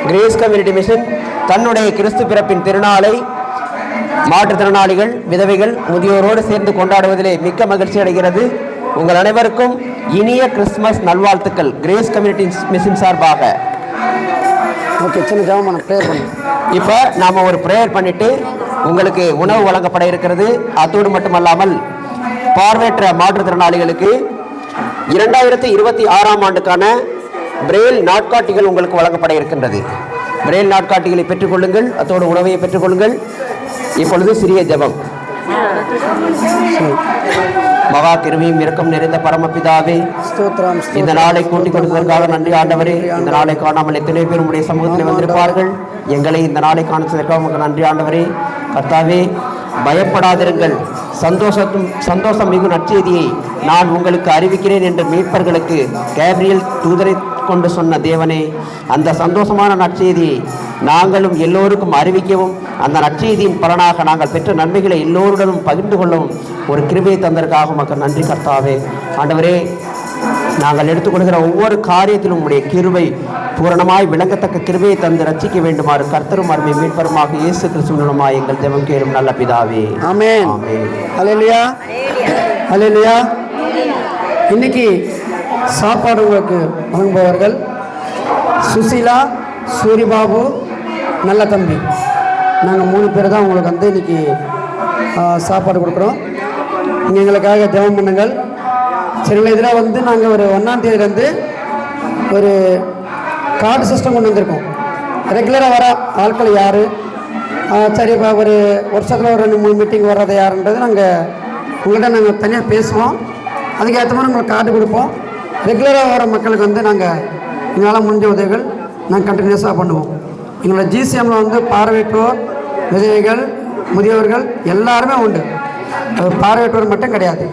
Grace community mission தன்னுடைய கிறிஸ்து பிறப்பின் திருநாளை மாற்றுத்திறனாளிகள், விதவைகள், முதியோரோடு சேர்ந்து கொண்டாடுவதிலே மிக்க மகிழ்ச்சி அடைகிறது. உங்கள் அனைவருக்கும் இனிய கிறிஸ்துமஸ் நல்வாழ்த்துக்கள் கிரேஸ் கம்யூனிட்டி மிஷன் சார்பாக. ஓகே, சின்ன ஜெபம் ப்ரேயர் பண்ணு. இப்போ நாம் ஒரு ப்ரேயர் பண்ணிவிட்டு உங்களுக்கு உணவு வழங்கப்பட இருக்கிறது. அத்தோடு மட்டுமல்லாமல் பார்வையற்ற மாற்றுத்திறனாளிகளுக்கு 2026ஆம் ஆண்டுக்கான பிரெயில் நாட்காட்டிகள் உங்களுக்கு வழங்கப்பட இருக்கின்றது. பிரெயில் நாட்காட்டிகளை பெற்றுக்கொள்ளுங்கள், அத்தோடு உணவையை பெற்றுக்கொள்ளுங்கள். இப்பொழுது சிறிய ஜெபம். மகா கிருபையும் இரக்கம் நிறைந்த பரமபிதாவே, இந்த நாளை கூட்டிக் கொடுத்ததற்காக நன்றி ஆண்டவரே. இந்த நாளை காணாமல் எத்தனை பேர் உடைய சமூகத்தில் வந்திருப்பார்கள். எங்களை இந்த நாளை காணச்சதற்காக உங்களுக்கு நன்றி ஆண்டவரே. கர்த்தாவே, பயப்படாதிருங்கள், சந்தோஷம் மிகு நற்செய்தியை நான் உங்களுக்கு அறிவிக்கிறேன் என்று மீட்பர்களுக்கு கேப்ரியல் தூதரை கொண்டு சொன்ன தேவனே, அந்த சந்தோஷமான நற்செய்தியை நாங்களும் எல்லோருக்கும் அறிவிக்கவும், அந்த நற்செய்தியின் பலனாக நாங்கள் பெற்ற நன்மைகளை எல்லோருடனும் பகிர்ந்து கொள்ளவும் ஒரு கிருபையை தந்ததற்காக உமக்கு நன்றி கர்த்தாவே. ஆண்டவரே, நாங்கள் எடுத்துக்கொள்கிற ஒவ்வொரு காரியத்திலும் உடைய கிருபை பூரணமாய் விளங்கத்தக்க கிருபையை தந்து ரட்சிக்க வேண்டுமாறு கர்த்தரும் அருமை மீட்பருமாக இயேசு கிறிஸ்து மூலமாய் எங்கள் ஜெபம் கேளும் நல்ல பிதாவே. ஆமென். ஹல்லேலூயா, ஹல்லேலூயா. இன்னைக்கு சாப்பாடு உங்களுக்கு வழங்குபவர்கள் சுசீலா, சூரிபாபு, நல்ல தம்பி. நாங்கள் 3 பேர் தான் உங்களுக்கு வந்து இன்றைக்கி சாப்பாடு கொடுக்குறோம். நீங்கள் எங்களுக்காக ஜெபம் பண்ணுங்கள். சரிங்களா? இதில் வந்து நாங்கள் ஒரு 1ஆம் தேதியிலேருந்து ஒரு கார்டு சிஸ்டம் கொண்டு வந்திருக்கோம். ரெகுலராக வர ஆட்கள் யார், சரி இப்போ ஒரு வருஷத்தில் ஒரு 2-3 மீட்டிங் வர்றது யாருன்றது உங்கள்கிட்ட தனியாக பேசுவோம். அதுக்கேற்ற மாதிரி உங்களுக்கு கார்டு கொடுப்போம். ரெகுலராக வர மக்களுக்கு வந்து எங்களால் முடிஞ்ச உதவிகள் நாங்கள் கண்டினியூஸாக பண்ணுவோம். எங்களோட ஜிசிஎம்மில் வந்து பார்வையற்றோர், விதவைகள், முதியவர்கள் எல்லாருமே உண்டு. அது பார்வையற்றோர் மட்டும் கிடையாது.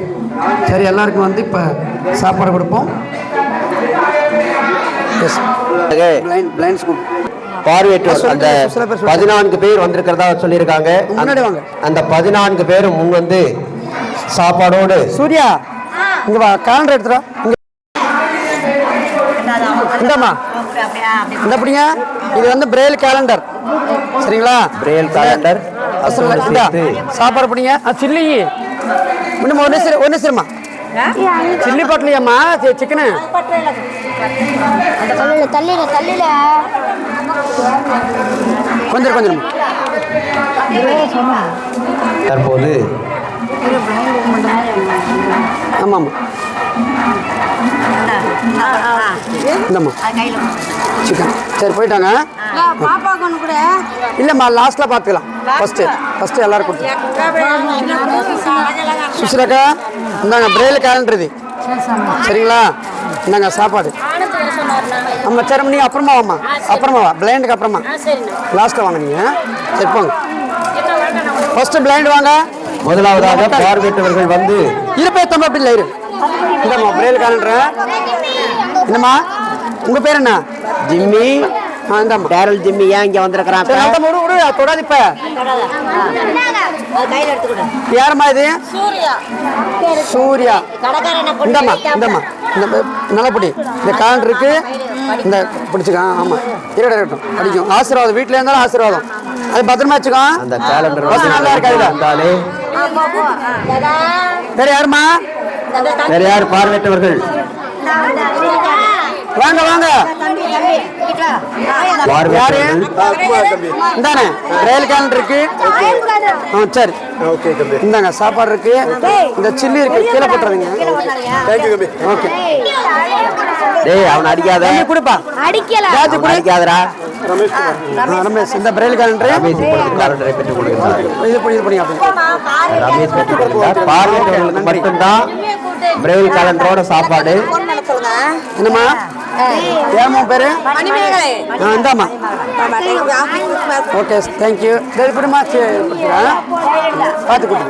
சரி, எல்லாருக்கும் வந்து இப்போ சாப்பாடு கொடுப்போம். பார்வையற்றோர் அந்த 14 பேர் வந்திருக்கிறதா சொல்லியிருக்காங்க. அந்த 14 பேரும் முன் வந்து சாப்பாடோடு. சூர்யா, இங்கே வா, காலண்டர் எடுத்துடா. இந்தம்மா, இந்த அப்படிங்க, இது வந்து பிரெயில் கேலண்டர். சரிங்களா? பிரெயில் கேலண்டர் சாப்பாடு பிடிங்க. சில்லி இன்னும் ஒன்று சரிம்மா, சில்லி பட்டலையாம்மா, சிக்கனு கொஞ்சம் கொஞ்சம். தற்போது ஆமாம் இந்தம்மா சிக்கன். சரி, போயிட்டாங்க. இல்லைம்மா, லாஸ்ட்டில் பார்த்துக்கலாம். ஃபஸ்ட்டு எல்லோரும் கொடுத்து. சுசிலாக்கா, இந்தாங்க பிரெயில் கேலண்டர் இது. சரிங்களா? இந்தாங்க சாப்பாடு. ஆமாம், சரி, நீங்கள் அப்புறமா வா, பிளைண்டுக்கு அப்புறமா லாஸ்ட்டில் வாங்க. நீங்கள் சரி போங்க. ஃபஸ்ட்டு பிளைண்ட் வாங்க. முதலாவதாக பார்வையற்றவர்கள் வந்து இருப்பேத்தம்மா, அப்படி இல்லை இரு. இந்தம்மா பிரெயில் கேலண்டர். என்னம்மா உங்கள் பேர் என்ன? ஜிம்மி. இந்தம்மா டேரல் ஜிம்மி. ஏன் இங்கே வந்திருக்கிறான்? தொடாது. இப்போ யாரும்மா இது? சூர்யா. இந்தம்மா இந்த நல்லபடி இந்த கேலண்டருக்கு இந்த பிடிச்சிக்கா. ஆமாம், இருக்கட்டும், படிக்கும். ஆசீர்வாதம் வீட்டில் இருந்தாலும் ஆசீர்வாதம். அது பத்திரமா வச்சுக்கோ. அந்த கேலண்டர் நல்லா இருக்காது. வேற யாருமா? வேற யார்? பார்வையற்றவர்கள் வாங்க வாங்க. இந்தானே ரயில் கேலண்டர் இருக்கு. சரி, இந்தாங்க சாப்பாடு இருக்கு. இந்த சில்லி இருக்கு, கீழே போட்டுறதுங்க. ஓகே. டேய், அவன் அடிக்காத. கொடுப்பா, அடிக்காதடா. ரமேஷ், இந்த பிரெயில் கேலண்டர் கேலண்டரை பெற்றுக் கொடுக்கிறார். இது பண்ணி ரமேஷ் பெற்றுக் கொடுக்கிறார். பார்வையற்றவர்களுக்கு மட்டும்தான் பிரெயில் கேலண்டரோட சாப்பாடு. என்னம்மா ஏமா பேரு? இந்தாம்மா. Okay, thank you. எப்படிமா பார்த்து கொடுங்க.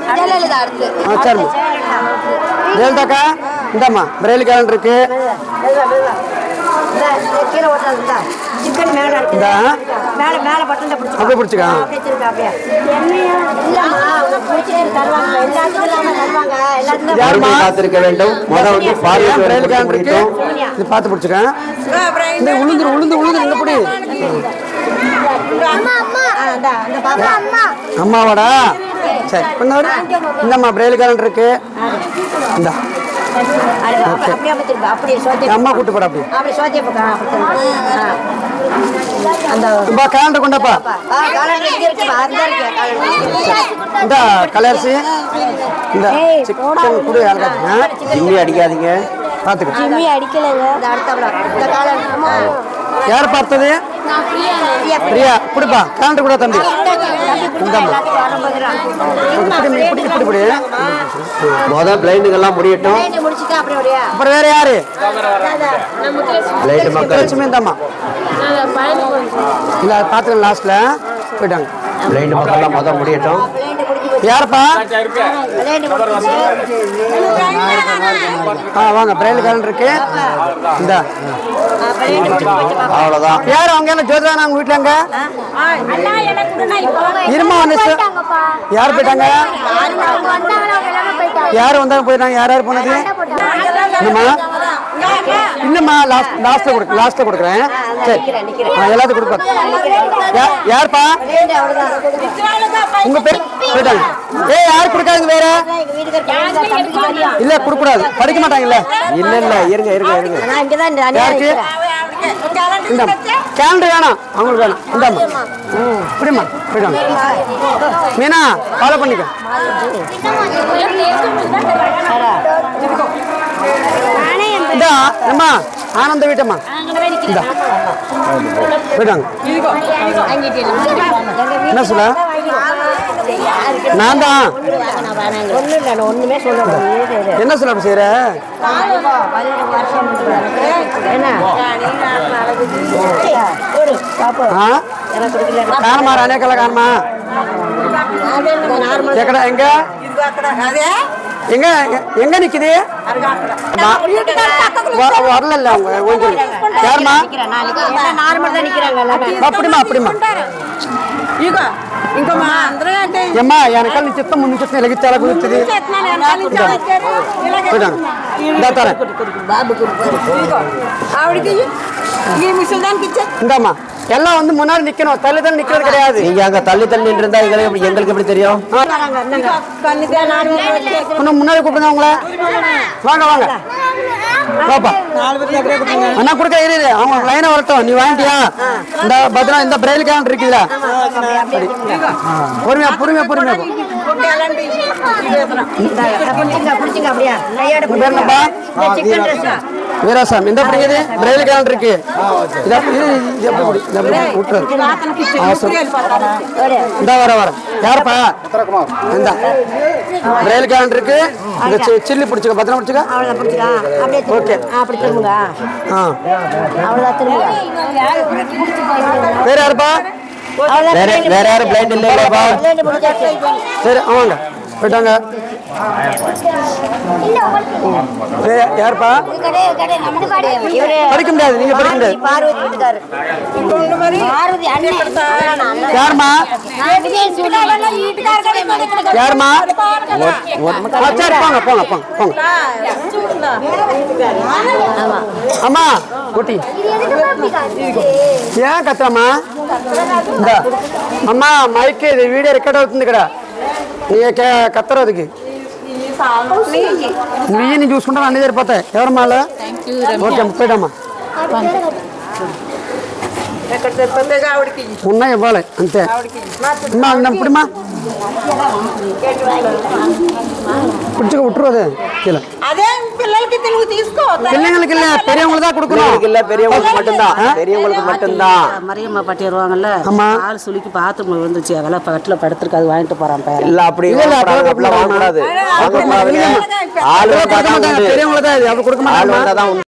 சரிம்மா. ஜெயலலிதாக்கா, இந்தாம்மா பிரெயில் கேலண்டர் இருக்கு. அப்படியே பிடிச்சிக்கா. காத்திருக்க வேண்டும். பார்த்து பிடிச்சிக்கேன். உளுந்து உளுந்து உளுந்து எங்க பிடி அம்மாவோட சரி இன்னொரு இந்தம்மா பிரெயில் கேலண்டர் இருக்கு இந்த அம்மா கூட்டு போட அப்படி கேலண்டர் கொண்டாப்பா இந்த கலர்ஸு இந்த சிக்கன் கூட ஜிம்மி அடிக்காதீங்க யார் பார்த்தது பிரியா கொடுப்பா கேலண்டர் கூட தம்பி இப்படி முதல் பிளைண்டுகள்லாம் முடியட்டும். அப்புறம் வேற யாரு பிளைண்டு மக்கள் லட்சுமி இந்தாம்மா இல்லை பார்த்துக்கலாம் லாஸ்ட்ல போயிட்டாங்க. பிளைண்டு மக்கள்லாம் முதல் முடியட்டும். யாருப்பா வாங்க பிரெயில் கேலண்டர் இருக்கு இந்த அவ்வளோதான். யார் அவங்க என்ன ஜோதிதானா அவங்க வீட்டில் அங்க இருமா வந்துச்சு யார் போயிட்டாங்க யார் வந்தாங்க போயிட்டாங்க யார் யார் போனது இல்லைம்மா இல்லைம்மா லாஸ்ட்ல கொடுக்குறேன் சரி எல்லாத்துக்கும் கொடுப்பா யார்ப்பா உங்க பேர் போயிட்டாங்க யார் கொடுக்காதுங்க வேற இல்ல கொடுக்கூடாது படிக்க மாட்டாங்கல்ல இல்ல இருங்க யாருக்கு இந்த கேலண்டர் வேணாம் அவங்களுக்கு வேணாம் இந்தாம்மா இப்படிம்மா போயிட்டாங்க மீனா ஃபாலோ பண்ணிக்க இந்த அம்மா ஆனந்த வீட்டம்மா இந்த போயிட்டாங்க என்ன சொல்ல நான் தான் என்ன சொல்ல அப்படி செய்யற காணுமா அநேக்கல காணுமா எங்கடா எங்க எங்க எங்க நிக்குது வரல அவங்க யாருமா அப்படிமா அப்படிமா ఏమ్మా వెనకాల నుంచి చెప్తా ముందు చెప్తా ఎలాగిచ్చారా కుదురుతుంది இந்தாம்மா எல்லாம் வந்து முன்னாடி நிக்கணும் தள்ளி தள்ளி நிக்கிறது கிடையாது. நீங்க அங்க தள்ளி தள்ளி இருந்தா எங்களுக்கு எப்படி தெரியும்? இன்னும் முன்னாடி கூப்பிடுங்க உங்களை வாங்க வாங்க பாப்பா அண்ணா கொடுக்க இரு அவங்க லைனை வரட்டும் நீ வாங்கிட்டியா இந்த பத்திரம் இந்த பிரெயில் கேலண்டர் இருக்குதுல பொறுமையா பொறுமையா பொறுமையா வீராசாமி இந்த பிடிக்குது பிரெயில் கேலண்டர் இருக்கு இந்த வர வர யாருப்பா இந்த பிரெயில் கேலண்டர் இருக்கு இந்த சில்லி பிடிச்சுக்க பத்திரம் பிடிச்சுக்க ஓகே வேற யாருப்பா வேற யாரும் பிளைண்ட் இல்லையாப்பா? சரி ஆமாங்க போயிட்டாங்க. யாருப்பா படிக்க முடியாது நீங்க படிக்க முடியாது யாருமா யாருமா சரி போங்க போங்க போங்க போங்க அம்மா குட்டி ஏன் கத்துறம்மா இந்த అమ్మా మైక్ ఇది వీడియో రికార్డ్ అవుతుంది ఇక్కడ నీకే కత్తరోదికి నువ్వు చూసుకుంటా అన్ని సరిపోతాయి ఎవరు మళ్ళా ఓకే ముప్పేటమ్మా ఉన్నాయి ఇవ్వాలి అంతే అమ్మా అన్నప్పుడుమా பிடிச்சுக்க விட்டுருவது கீழே பிள்ளைங்களுக்கு இல்ல பெரியவங்களுக்கு தான் கொடுக்கணும் இல்ல பெரியவங்களுக்கு மட்டும்தான் மரியம்மா பாட்டி வருவாங்கல்ல ஆள் சுளுக்கி பாத்ரூம் விழுந்துச்சு அதெல்லாம் கட்டில படுத்துருக்கு அது வாங்கிட்டு போறான் இல்ல அப்படி வாங்கக்கூடாது பெரியவங்களுக்கு தான் கொடுக்க மாட்டாங்க